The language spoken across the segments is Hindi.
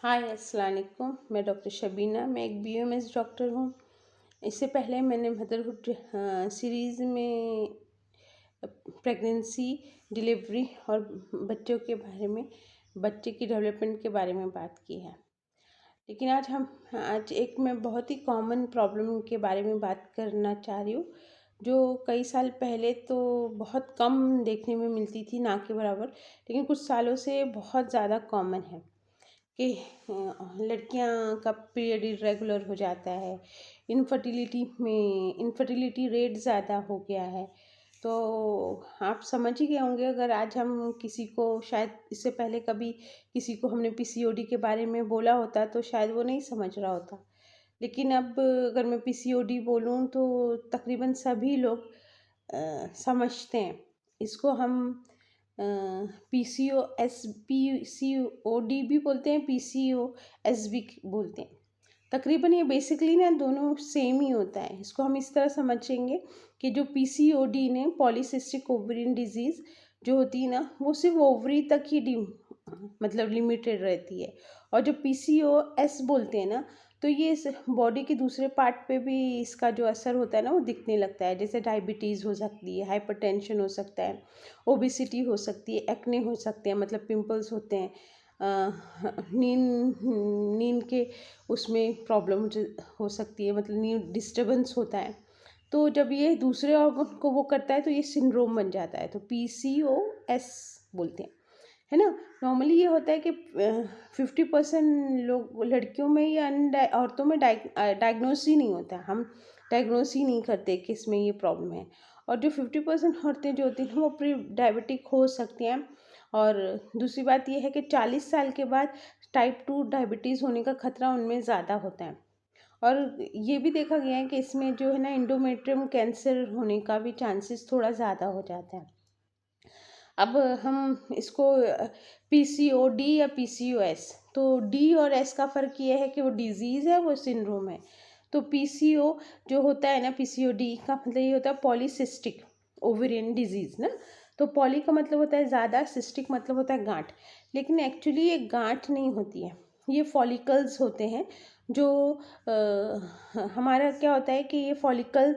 हाय अस्सलाम वालेकुम। मैं डॉक्टर शबीना, मैं एक बीएमएस डॉक्टर हूँ। इससे पहले मैंने मदरहुड सीरीज़ में प्रेगनेंसी, डिलीवरी और बच्चों के बारे में, बच्चे की डेवलपमेंट के बारे में बात की है। लेकिन आज एक मैं बहुत ही कॉमन प्रॉब्लम के बारे में बात करना चाह रही हूँ, जो कई साल पहले तो बहुत कम देखने में मिलती थी, ना के बराबर, लेकिन कुछ सालों से बहुत ज़्यादा कॉमन है कि लड़कियां का पीरियड इरेगुलर हो जाता है। इनफर्टिलिटी रेट ज़्यादा हो गया है। तो आप समझ ही गए होंगे, अगर आज हम किसी को, शायद इससे पहले कभी किसी को हमने पीसीओडी के बारे में बोला होता तो शायद वो नहीं समझ रहा होता। लेकिन अब अगर मैं पीसीओडी बोलूँ तो तकरीबन सभी लोग समझते हैं। इसको हम पीसीओडी भी बोलते हैं, पीसीओएस भी बोलते हैं। तकरीबन ये बेसिकली ना दोनों सेम ही होता है। इसको हम इस तरह समझेंगे कि जो पीसीओडी ने, पॉलीसिस्टिक ओवरियन डिजीज़ जो होती है ना, वो सिर्फ ओवरी तक ही मतलब लिमिटेड रहती है। और जो पीसीओएस बोलते हैं ना, तो ये इस बॉडी के दूसरे पार्ट पे भी इसका जो असर होता है ना, वो दिखने लगता है। जैसे डायबिटीज़ हो सकती है, हाइपरटेंशन हो सकता है, ओबेसिटी हो सकती है, एक्ने हो सकते हैं, मतलब पिंपल्स होते हैं, नींद के उसमें प्रॉब्लम हो सकती है, मतलब नींद डिस्टर्बेंस होता है। तो जब ये दूसरे ऑर्गन को वो करता है तो ये सिंड्रोम बन जाता है। तो पीसीओएस बोलते हैं, है ना। नॉर्मली ये होता है कि 50% लोग, लड़कियों में या औरतों में डायग्नोस ही नहीं होता है। हम डायग्नोस ही नहीं करते कि इसमें ये प्रॉब्लम है। और जो 50% औरतें जो होती हैं वो प्री डायबिटिक हो सकती हैं। और दूसरी बात ये है कि 40 साल के बाद टाइप 2 डायबिटीज़ होने का खतरा उनमें ज़्यादा होता है। और ये भी देखा गया है कि इसमें जो है ना, एंडोमेट्रियम कैंसर होने का भी चांसेस थोड़ा ज़्यादा हो जाता है। अब हम इसको पीसीओडी या पीसीओएस, तो डी और एस का फ़र्क ये है कि वो डिजीज़ है, वो सिंड्रोम है। तो पीसीओ जो होता है ना, पीसीओडी का मतलब ये होता है पॉलीसिस्टिक ओवेरियन डिजीज़ ना। तो पॉली का मतलब होता है ज़्यादा, सिस्टिक मतलब होता है गांठ। लेकिन एक्चुअली ये गांठ नहीं होती है, ये फॉलिकल्स होते हैं। जो हमारा क्या होता है कि ये फॉलिकल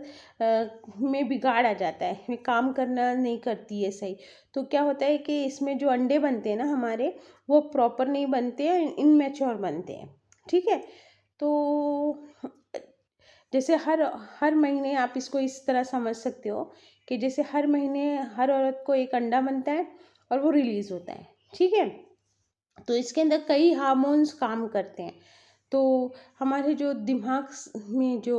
में बिगाड़ आ जाता है, ये काम करना नहीं करती है सही। तो क्या होता है कि इसमें जो अंडे बनते हैं ना हमारे, वो प्रॉपर नहीं बनते हैं, इनमेच्योर बनते हैं। ठीक है। तो जैसे हर हर महीने आप इसको इस तरह समझ सकते हो कि जैसे हर महीने हर औरत को एक अंडा बनता है और वो रिलीज़ होता है। ठीक है। तो इसके अंदर कई हार्मोन्स काम करते हैं। तो हमारे जो दिमाग में जो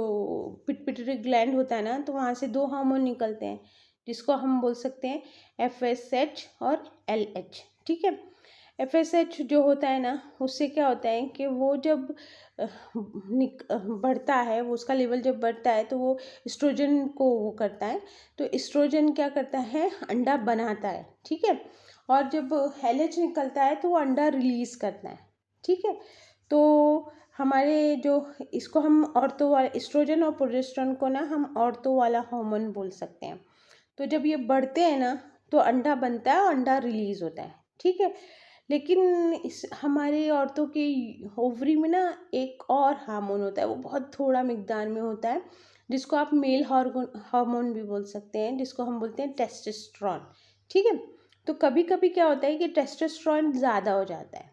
पिट्यूटरी ग्लैंड होता है ना, तो वहाँ से दो हार्मोन निकलते हैं, जिसको हम बोल सकते हैं एफएसएच और एलएच। ठीक है। एफएसएच जो होता है ना, उससे क्या होता है कि वो जब बढ़ता है, वो उसका लेवल जब बढ़ता है तो वो एस्ट्रोजन को वो करता है। तो एस्ट्रोजन क्या करता है, अंडा बनाता है। ठीक है। और जब एलएच निकलता है तो वो अंडा रिलीज़ करता है। ठीक है। तो हमारे जो, इसको हम ऑर्थो वाला, एस्ट्रोजन और प्रोजेस्टेरोन को ना हम ऑर्थो वाला हार्मोन बोल सकते हैं। तो जब ये बढ़ते हैं ना, तो अंडा बनता है और अंडा रिलीज़ होता है। ठीक है। लेकिन इस हमारे औरतों के ओवरी में ना एक और हार्मोन होता है, वो बहुत थोड़ा मिकदार में होता है, जिसको आप मेल हार्मोन भी बोल सकते हैं, जिसको हम बोलते हैं टेस्टोस्टेरोन। ठीक है। तो कभी कभी क्या होता है कि टेस्टोस्टेरोन ज़्यादा हो जाता है,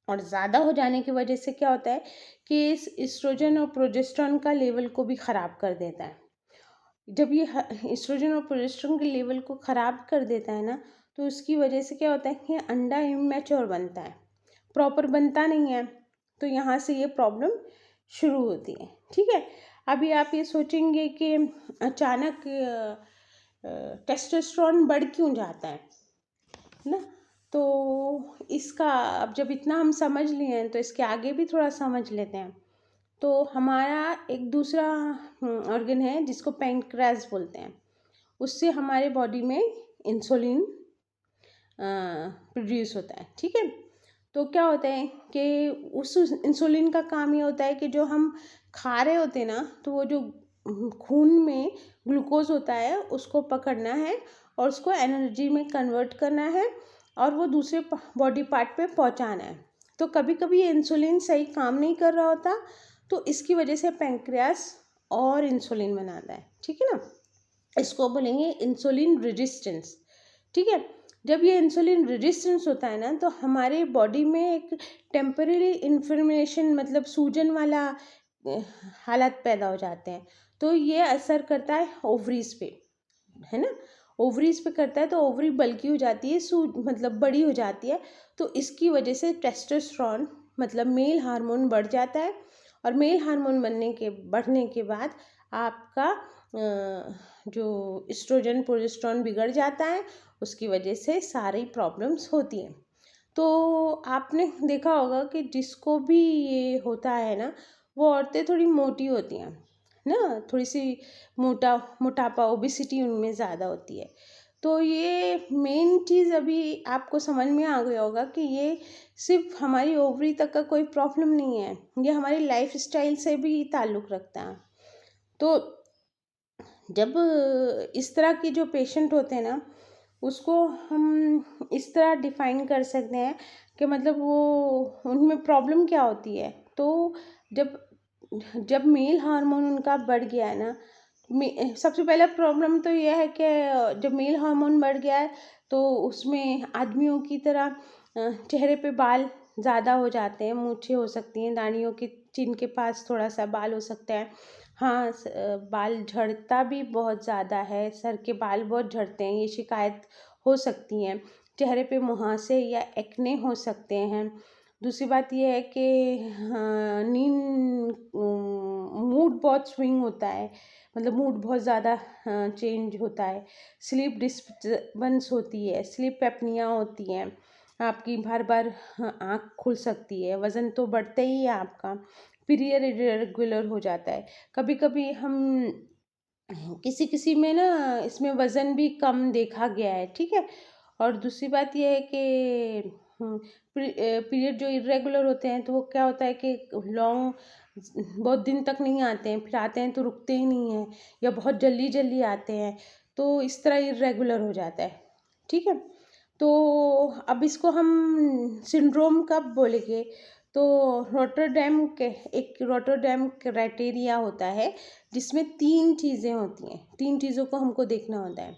और ज़्यादा हो जाने की वजह से क्या होता है कि इस एस्ट्रोजन और प्रोजेस्टेरोन का लेवल को भी ख़राब कर देता है। जब ये एस्ट्रोजन और प्रोजेस्टेरोन के लेवल को ख़राब कर देता है ना, तो उसकी वजह से क्या होता है कि अंडा इमैच्योर बनता है, प्रॉपर बनता नहीं है। तो यहाँ से ये प्रॉब्लम शुरू होती है। ठीक है। अभी आप ये सोचेंगे कि अचानक टेस्टोस्टेरोन बढ़ क्यों जाता है ना। तो इसका, अब जब इतना हम समझ लिए हैं तो इसके आगे भी थोड़ा समझ लेते हैं। तो हमारा एक दूसरा ऑर्गन है जिसको पैंक्रियास बोलते हैं, उससे हमारे बॉडी में इंसुलिन प्रोड्यूस होता है। ठीक है। तो क्या होता है कि उस इंसुलिन का काम ये होता है कि जो हम खा रहे होते हैं ना, तो वो जो खून में ग्लूकोज होता है उसको पकड़ना है और उसको एनर्जी में कन्वर्ट करना है और वो दूसरे बॉडी पार्ट पे पहुंचाना है। तो कभी कभी ये इंसुलिन सही काम नहीं कर रहा होता, तो इसकी वजह से पैंक्रियास और इंसुलिन बनाता है, ठीक है ना। इसको बोलेंगे इंसुलिन रेजिस्टेंस, ठीक है। जब ये इंसुलिन रेजिस्टेंस होता है ना, तो हमारे बॉडी में एक टेम्परेरी इन्फ्लेमेशन मतलब सूजन वाला हालत पैदा हो जाते हैं। तो ये असर करता है ओवरीज पे, है ना। ओवरीज पे करता है तो ओवरी बल्की हो जाती है, मतलब बड़ी हो जाती है। तो इसकी वजह से टेस्टोस्टेरोन मतलब मेल हार्मोन बढ़ जाता है, और मेल हार्मोन बढ़ने के बाद आपका जो एस्ट्रोजन प्रोजेस्टेरोन बिगड़ जाता है, उसकी वजह से सारी प्रॉब्लम्स होती हैं। तो आपने देखा होगा कि जिसको भी ये होता है ना, वो औरतें थोड़ी मोटी होती हैं ना, थोड़ी सी मोटापा ओबेसिटी उनमें ज़्यादा होती है। तो ये मेन चीज़ अभी आपको समझ में आ गया होगा कि ये सिर्फ हमारी ओवरी तक का कोई प्रॉब्लम नहीं है, ये हमारी लाइफ स्टाइल से भी ताल्लुक़ रखता है। तो जब इस तरह के जो पेशेंट होते हैं ना, उसको हम इस तरह डिफ़ाइन कर सकते हैं कि मतलब वो उनमें प्रॉब्लम क्या होती है। तो जब जब मेल हार्मोन उनका बढ़ गया है ना, सबसे पहला प्रॉब्लम तो यह है कि जब मेल हार्मोन बढ़ गया है, तो उसमें आदमियों की तरह चेहरे पे बाल ज़्यादा हो जाते हैं, मूंछें हो सकती हैं, दाढ़ियों के चिन के पास थोड़ा सा बाल हो सकता है। हाँ, बाल झड़ता भी बहुत ज़्यादा है, सर के बाल बहुत झड़ते हैं, ये शिकायत हो सकती हैं। चेहरे पे मुहासे या एक्ने हो सकते हैं। दूसरी बात ये है कि हाँ, मूड बहुत स्विंग होता है, मतलब मूड बहुत ज़्यादा चेंज होता है। स्लीप डिस्टर्बेंस होती है, स्लीप एपनिया होती है, आपकी बार बार आँख खुल सकती है, वज़न तो बढ़ता ही है आपका, पीरियड इरेगुलर हो जाता है। कभी कभी हम किसी किसी में ना इसमें वज़न भी कम देखा गया है, ठीक है। और दूसरी बात ये है कि पीरियड जो इरेगुलर होते हैं, तो वो क्या होता है कि लॉन्ग बहुत दिन तक नहीं आते हैं, फिर आते हैं तो रुकते ही नहीं हैं, या बहुत जल्दी जल्दी आते हैं, तो इस तरह इरेगुलर हो जाता है, ठीक है। तो अब इसको हम सिंड्रोम कब बोलेंगे, तो रोटरडैम क्राइटेरिया होता है, जिसमें 3 चीज़ें होती हैं, 3 चीज़ों को हमको देखना होता है।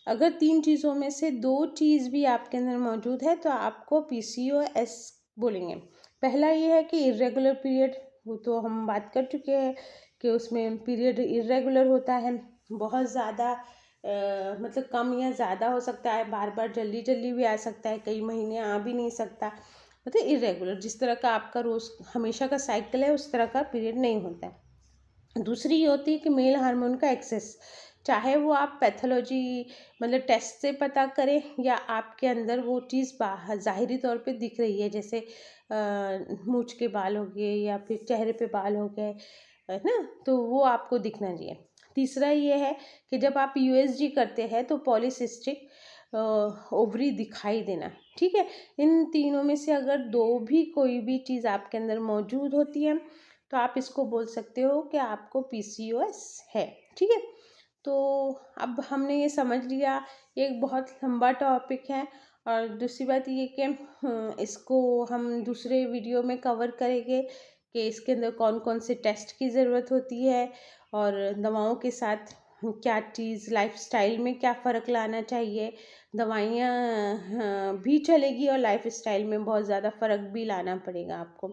अगर 3 चीज़ों में से 2 चीज़ भी आपके अंदर मौजूद है, तो आपको PCOS बोलेंगे। पहला ये है कि इर्रेगुलर पीरियड, वो तो हम बात कर चुके हैं कि उसमें पीरियड इर्रेगुलर होता है, बहुत ज़्यादा मतलब कम या ज़्यादा हो सकता है, बार बार जल्दी जल्दी भी आ सकता है, कई महीने आ भी नहीं सकता, मतलब इरेगुलर, जिस तरह का आपका रोज़ हमेशा का साइकिल है उस तरह का पीरियड नहीं होता है। दूसरी ये होती है कि मेल हार्मोन का एक्सेस, चाहे वो आप पैथोलॉजी मतलब टेस्ट से पता करें, या आपके अंदर वो चीज़ बाहर ज़ाहिरी तौर पे दिख रही है, जैसे मूंछ के बाल हो गए या फिर चेहरे पे बाल हो गए, है ना, तो वो आपको दिखना चाहिए। तीसरा ये है कि जब आप USG करते हैं तो पॉलीसिस्टिक ओवरी दिखाई देना, ठीक है। इन तीनों में से अगर कोई भी चीज़ आपके अंदर मौजूद होती है, तो आप इसको बोल सकते हो कि आपको PCOS है, ठीक है। तो अब हमने ये समझ लिया, ये एक बहुत लंबा टॉपिक है, और दूसरी बात ये कि इसको हम दूसरे वीडियो में कवर करेंगे कि इसके अंदर कौन कौन से टेस्ट की ज़रूरत होती है, और दवाओं के साथ क्या चीज़ लाइफस्टाइल में क्या फ़र्क लाना चाहिए। दवाइयाँ भी चलेगी, और लाइफस्टाइल में बहुत ज़्यादा फ़र्क भी लाना पड़ेगा आपको।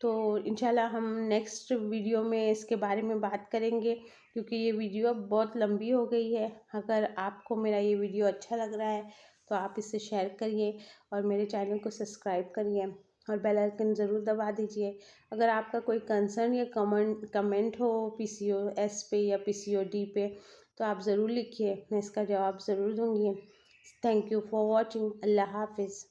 तो इंशाल्लाह हम नेक्स्ट वीडियो में इसके बारे में बात करेंगे, क्योंकि ये वीडियो अब बहुत लंबी हो गई है। अगर आपको मेरा ये वीडियो अच्छा लग रहा है, तो आप इसे शेयर करिए, और मेरे चैनल को सब्सक्राइब करिए, और बेल आइकन ज़रूर दबा दीजिए। अगर आपका कोई कंसर्न या कमेंट हो PCOS पे या PCOD पे, तो आप ज़रूर लिखिए, मैं इसका जवाब ज़रूर दूँगी। Thank you for watching. अल्लाह हाफिज़।